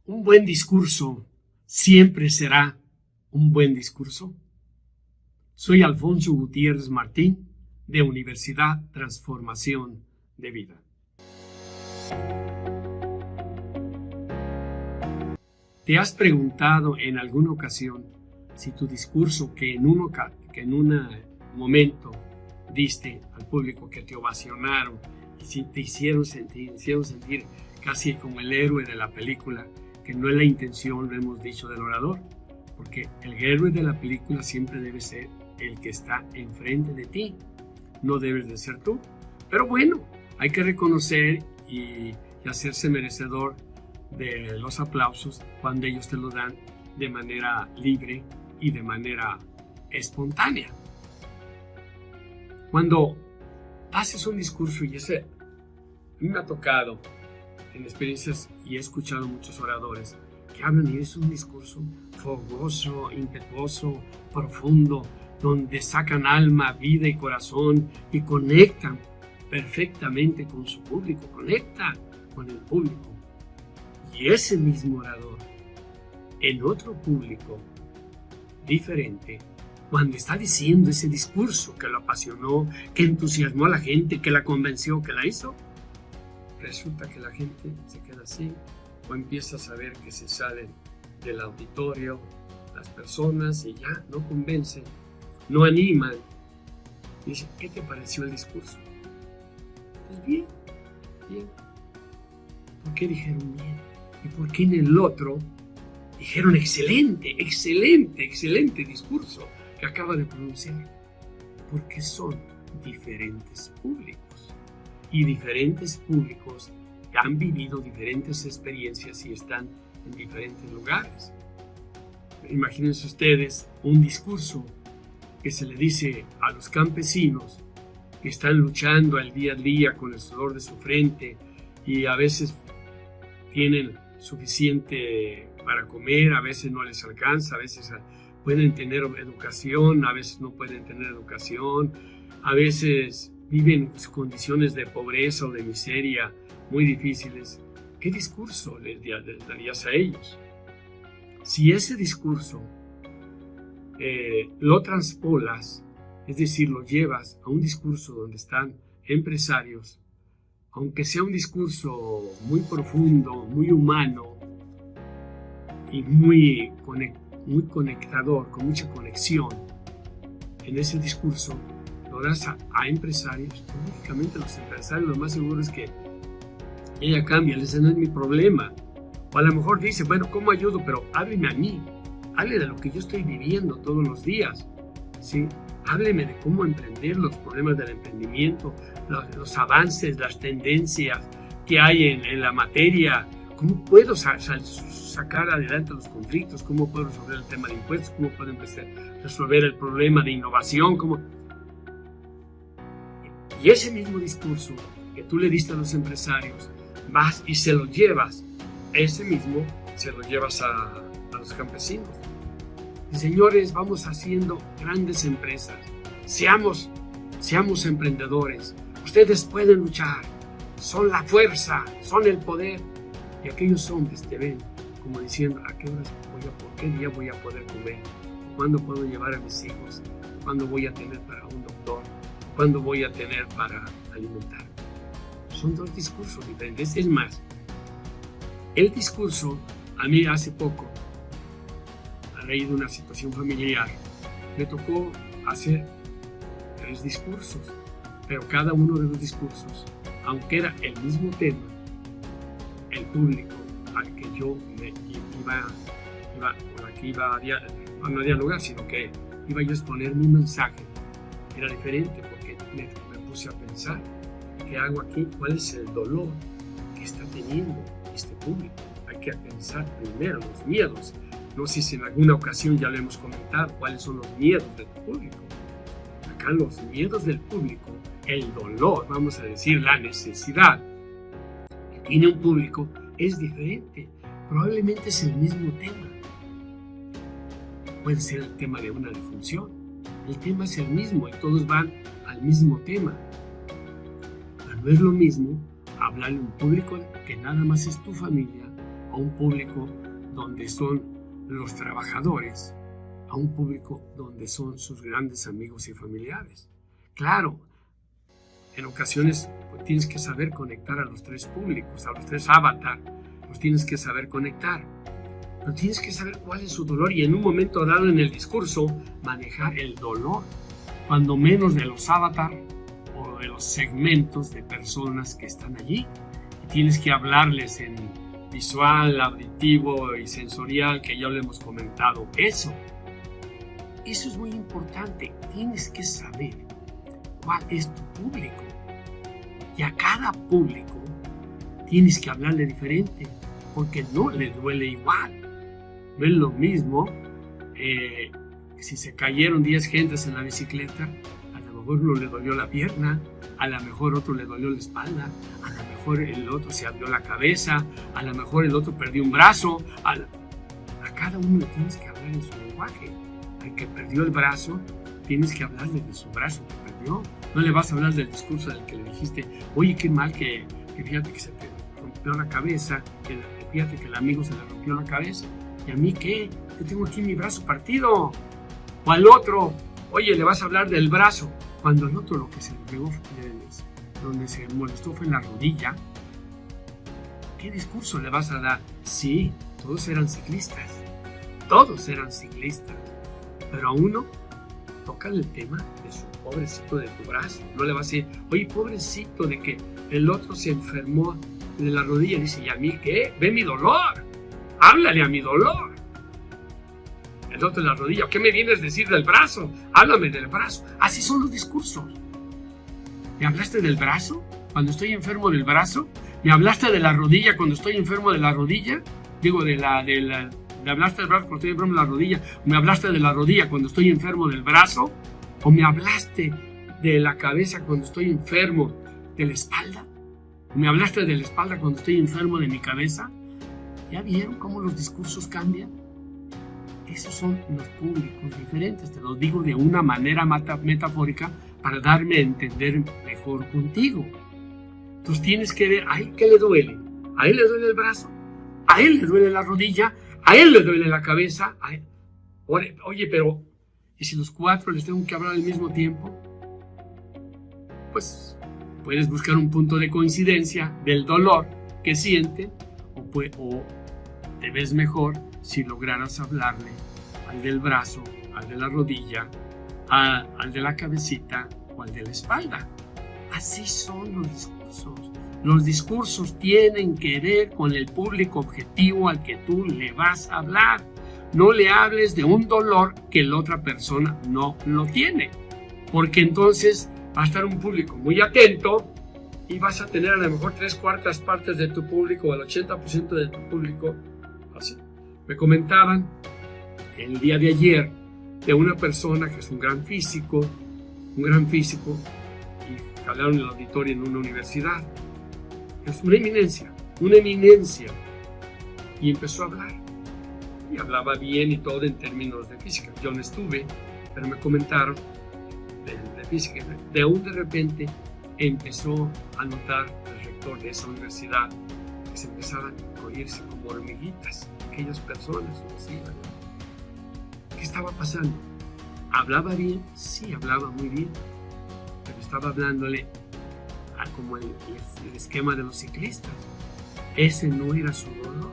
Un buen discurso siempre será un buen discurso. Soy Alfonso Gutiérrez Martín, de Universidad Transformación de Vida. ¿Te has preguntado en alguna ocasión si tu discurso que en un momento diste al público, que te ovacionaron y si te hicieron sentir casi como el héroe de la película, que no es la intención, lo hemos dicho, del orador? Porque el héroe de la película siempre debe ser el que está enfrente de ti, no debes de ser tú. Pero bueno, hay que reconocer y hacerse merecedor de los aplausos cuando ellos te lo dan de manera libre y de manera espontánea. Cuando haces un discurso, y a mí me ha tocado en experiencias y he escuchado muchos oradores que hablan y es un discurso fogoso, impetuoso, profundo, donde sacan alma, vida y corazón y conectan perfectamente con su público, conectan con el público. Y ese mismo orador, en otro público diferente, cuando está diciendo ese discurso que lo apasionó, que entusiasmó a la gente, que la convenció, que la hizo, resulta que la gente se queda así o empieza a saber que se salen del auditorio las personas y ya no convencen, no animan. Dice, ¿qué te pareció el discurso? Pues bien. ¿Por qué dijeron bien? ¿Y por qué en el otro dijeron excelente discurso que acaba de pronunciar? Porque son diferentes públicos. Y diferentes públicos que han vivido diferentes experiencias y están en diferentes lugares. Imagínense ustedes un discurso que se le dice a los campesinos que están luchando al día a día con el sudor de su frente y a veces tienen suficiente para comer, a veces no les alcanza, a veces pueden tener educación, a veces no pueden tener educación, a veces viven condiciones de pobreza o de miseria muy difíciles. ¿Qué discurso les darías a ellos? Si ese discurso lo transpolas, es decir, lo llevas a un discurso donde están empresarios, aunque sea un discurso muy profundo, muy humano y muy conectador, con mucha conexión, en ese discurso lo das a empresarios, lógicamente los empresarios lo más seguro es que ella cambia, ese no es mi problema. O a lo mejor dice, bueno, ¿cómo ayudo? Pero hábleme a mí, hable de lo que yo estoy viviendo todos los días, ¿sí? Hábleme de cómo emprender, los problemas del emprendimiento, los avances, las tendencias que hay en la materia, cómo puedo sacar adelante los conflictos, cómo puedo resolver el tema de impuestos, cómo puedo empezar a resolver el problema de innovación, Y ese mismo discurso que tú le diste a los empresarios, vas y se lo llevas, ese mismo se lo llevas a los campesinos. Y señores, vamos haciendo grandes empresas, seamos emprendedores, ustedes pueden luchar, son la fuerza, son el poder. Y aquellos hombres te ven como diciendo, ¿a qué horas por qué día voy a poder comer? ¿Cuándo puedo llevar a mis hijos? ¿Cuándo voy a tener para un doctor? ¿Cuándo voy a tener para alimentar? Son dos discursos diferentes. Es más, el discurso, a mí hace poco, a raíz de una situación familiar, me tocó hacer 3 discursos, pero cada uno de los discursos, aunque era el mismo tema, el público al que yo no a dialogar, sino que iba yo a exponer mi mensaje, era diferente porque me puse a pensar, ¿qué hago aquí? ¿Cuál es el dolor que está teniendo este público? Hay que pensar primero los miedos. No sé si en alguna ocasión ya lo hemos comentado, cuáles son los miedos del público. Acá los miedos del público, el dolor, vamos a decir, la necesidad que tiene un público es diferente. Probablemente es el mismo tema. Puede ser el tema de una defunción. El tema es el mismo y todos van al mismo tema. Pero no es lo mismo hablarle a un público que nada más es tu familia a un público donde son los trabajadores, a un público donde son sus grandes amigos y familiares. Claro, en ocasiones tienes que saber conectar a los tres públicos, a los tres avatar, los tienes que saber conectar. Pero tienes que saber cuál es su dolor y en un momento dado en el discurso manejar el dolor, cuando menos de los avatar o de los segmentos de personas que están allí. Y tienes que hablarles en visual, auditivo y sensorial, que ya lo hemos comentado. Eso es muy importante. Tienes que saber cuál es tu público. Y a cada público tienes que hablarle diferente, porque no le duele igual. No es lo mismo si se cayeron 10 gentes en la bicicleta, a lo mejor uno le dolió la pierna, a lo mejor otro le dolió la espalda, a lo mejor el otro se abrió la cabeza, a lo mejor el otro perdió un brazo. A cada uno le tienes que hablar en su lenguaje. Al que perdió el brazo, tienes que hablarle de su brazo que perdió. No le vas a hablar del discurso del que le dijiste, oye, qué mal que fíjate que se te rompió la cabeza, que fíjate que el amigo se le rompió la cabeza. ¿Y a mí qué? Yo tengo aquí mi brazo partido. O al otro, oye, le vas a hablar del brazo. Cuando al otro lo que se le pegó, donde se molestó fue en la rodilla. ¿Qué discurso le vas a dar? Sí, todos eran ciclistas. Todos eran ciclistas. Pero a uno, toca el tema de su pobrecito de tu brazo. No le vas a decir, oye, pobrecito de que el otro se enfermó de la rodilla. Dice, ¿y a mí qué? Ve mi dolor. Háblale a mi dolor. El otro de la rodilla. ¿Qué me vienes a decir del brazo? Háblame del brazo. Así son los discursos. ¿Me hablaste del brazo cuando estoy enfermo del brazo? ¿Me hablaste de la rodilla cuando estoy enfermo de la rodilla? Digo, ¿me hablaste del brazo cuando estoy enfermo de la rodilla? ¿Me hablaste de la rodilla cuando estoy enfermo del brazo? ¿O me hablaste de la cabeza cuando estoy enfermo de la espalda? ¿O me hablaste de la espalda cuando estoy enfermo de mi cabeza? ¿Ya vieron cómo los discursos cambian? Esos son los públicos diferentes. Te lo digo de una manera metafórica para darme a entender mejor contigo. Entonces tienes que ver, ¿a él qué le duele? ¿A él le duele el brazo? ¿A él le duele la rodilla? ¿A él le duele la cabeza? Oye, pero ¿y si los cuatro les tengo que hablar al mismo tiempo? Pues puedes buscar un punto de coincidencia del dolor que sienten o te ves mejor si lograras hablarle al del brazo, al de la rodilla, al de la cabecita o al de la espalda. Así son los discursos. Los discursos tienen que ver con el público objetivo al que tú le vas a hablar. No le hables de un dolor que la otra persona no lo tiene, porque entonces va a estar un público muy atento y vas a tener a lo mejor 3/4 partes de tu público o el 80% de tu público así. Me comentaban el día de ayer de una persona que es un gran físico, y hablaron en el auditorio en una universidad. Es una eminencia, y empezó a hablar. Y hablaba bien y todo en términos de física. Yo no estuve, pero me comentaron de física. De repente empezó a notar el rector de esa universidad que se empezaban a oírse como hormiguitas, aquellas personas. ¿Qué estaba pasando? ¿Hablaba bien? Sí, hablaba muy bien, pero estaba hablándole como el esquema de los ciclistas. Ese no era su dolor.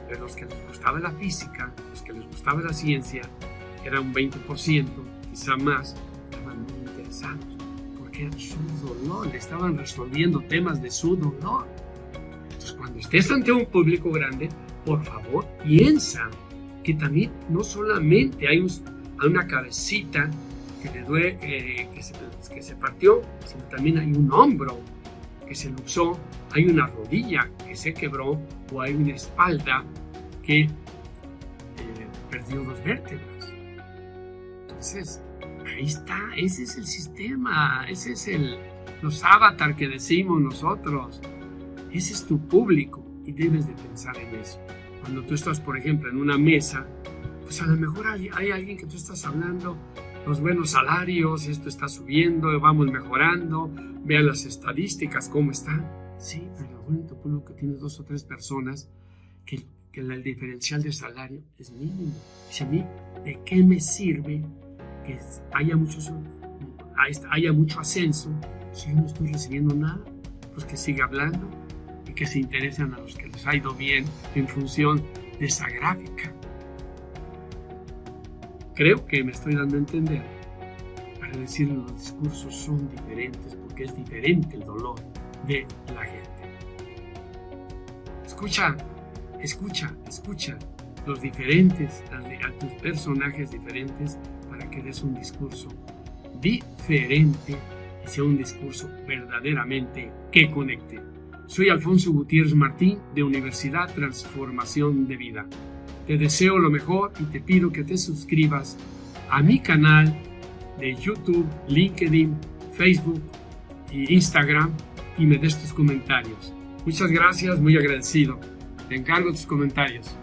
Pero los que les gustaba la física, los que les gustaba la ciencia, era un 20%, quizá más, estaban muy interesados, porque era su dolor, le estaban resolviendo temas de su dolor. Entonces, cuando estés ante un público grande, por favor, piensa que también no solamente hay una cabecita que le duele, que se partió, sino también hay un hombro que se luxó, hay una rodilla que se quebró o hay una espalda que perdió 2 vértebras. Entonces, ahí está, ese es el sistema, ese es los avatar que decimos nosotros. Ese es tu público y debes de pensar en eso. Cuando tú estás, por ejemplo, en una mesa, pues a lo mejor hay alguien que tú estás hablando, los buenos salarios, esto está subiendo, vamos mejorando, vean las estadísticas, cómo están. Sí, pero bueno, en tu público tienes 2 o 3 personas que el diferencial de salario es mínimo. Dice, a mí, ¿de qué me sirve que haya mucho ascenso si yo no estoy recibiendo nada? Pues que siga hablando y que se interesen a los que les ha ido bien en función de esa gráfica. Creo que me estoy dando a entender para decir que los discursos son diferentes porque es diferente el dolor de la gente. Escucha los diferentes, a tus personajes diferentes para que des un discurso diferente y sea un discurso verdaderamente que conecte. Soy Alfonso Gutiérrez Martín de Universidad Transformación de Vida. Te deseo lo mejor y te pido que te suscribas a mi canal de YouTube, LinkedIn, Facebook e Instagram y me des tus comentarios. Muchas gracias, muy agradecido. Te encargo tus comentarios.